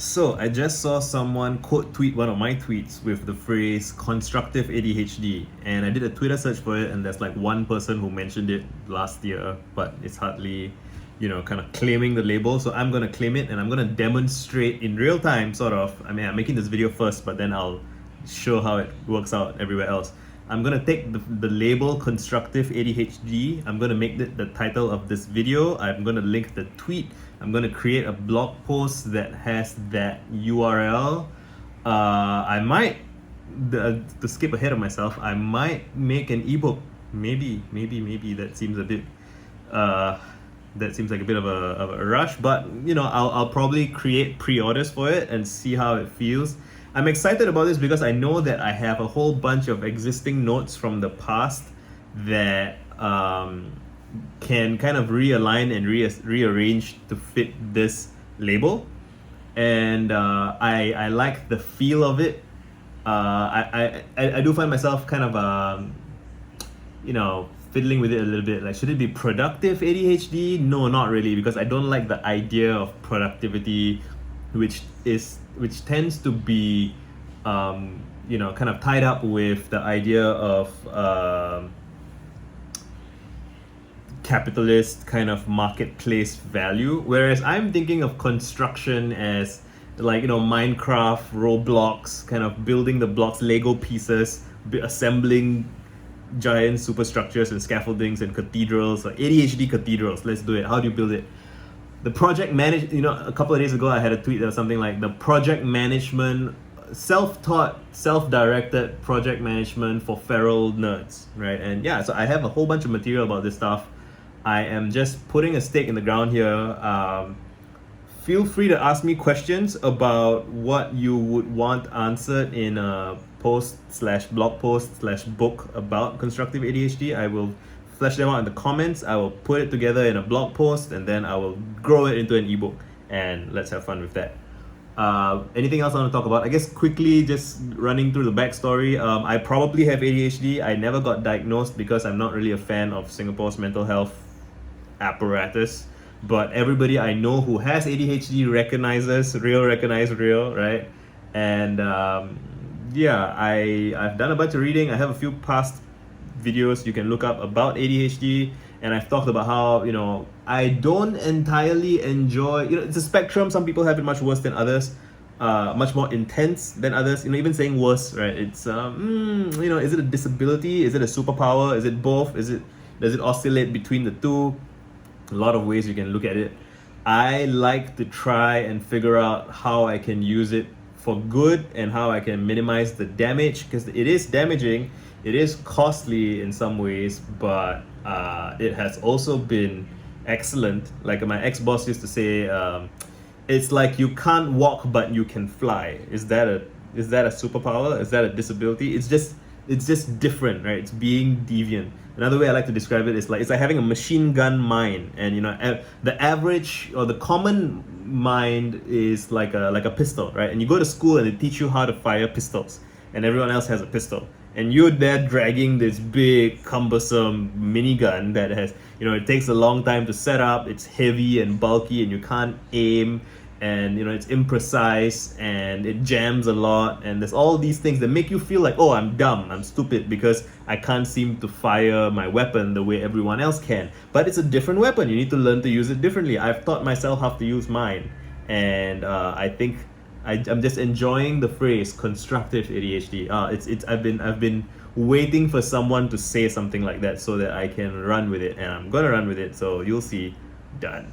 So I just saw someone quote tweet one of my tweets with the phrase constructive ADHD, and I did a Twitter search for it, and there's like one person who mentioned it last year, but it's hardly, kind of claiming the label. So I'm gonna claim it, and I'm gonna demonstrate in real time, sort of. I mean, I'm making this video first, but then I'll show how it works out everywhere else. I'm gonna take the label constructive ADHD. I'm gonna make it the title of this video. I'm gonna link the tweet. I'm gonna create a blog post that has that URL. I might, to skip ahead of myself, I might make an ebook. Maybe that seems a bit, that seems like a bit of a rush. But I'll probably create pre-orders for it and see how it feels. I'm excited about this because I know that I have a whole bunch of existing notes from the past that can kind of realign and rearrange to fit this label, and I like the feel of it. I do find myself kind of fiddling with it a little bit. Like, should it be productive ADHD? No, not really, because I don't like the idea of productivity, which tends to be kind of tied up with the idea of capitalist kind of marketplace value, whereas I'm thinking of construction as like Minecraft, Roblox, kind of building the blocks, Lego pieces, assembling giant superstructures and scaffoldings and cathedrals, like ADHD cathedrals. Let's do it. How do you build it? The project a couple of days ago I had a tweet that was something like the project management, self-taught, self-directed project management for feral nerds, right? And yeah, so I have a whole bunch of material about this stuff. I am just putting a stake in the ground here. Feel free to ask me questions about what you would want answered in a post/blog post/book about constructive ADHD. I will flesh them out in the comments. I will put it together in a blog post, and then I will grow it into an ebook, and let's have fun with that. Anything else I want to talk about? I guess quickly, just running through the backstory. I probably have ADHD. I never got diagnosed because I'm not really a fan of Singapore's mental health apparatus, but everybody I know who has ADHD recognizes real, right? And I've done a bunch of reading. I have a few past videos you can look up about ADHD, and I've talked about how I don't entirely enjoy, it's a spectrum. Some people have it much worse than others, much more intense than others. Even saying worse, right? It's is it a disability? Is it a superpower? Is it both? Does it oscillate between the two? A lot of ways you can look at it. I like to try and figure out how I can use it for good and how I can minimize the damage, because it is damaging, it is costly in some ways, but it has also been excellent. Like my ex-boss used to say, it's like you can't walk but you can fly. Is that a superpower? Is that a disability? It's just different, right? It's being deviant. Another way I like to describe it is like it's like having a machine gun mind, and the average or the common mind is like a pistol, right? And you go to school and they teach you how to fire pistols, and everyone else has a pistol, and you're there dragging this big cumbersome minigun that has it takes a long time to set up. It's heavy and bulky, and you can't aim, and it's imprecise, and it jams a lot, and there's all these things that make you feel like, oh, I'm dumb, I'm stupid, because I can't seem to fire my weapon the way everyone else can. But it's a different weapon. You need to learn to use it differently. I've taught myself how to use mine, and I think I'm just enjoying the phrase constructive ADHD. I've been waiting for someone to say something like that so that I can run with it, and I'm gonna run with it. So you'll see. Done.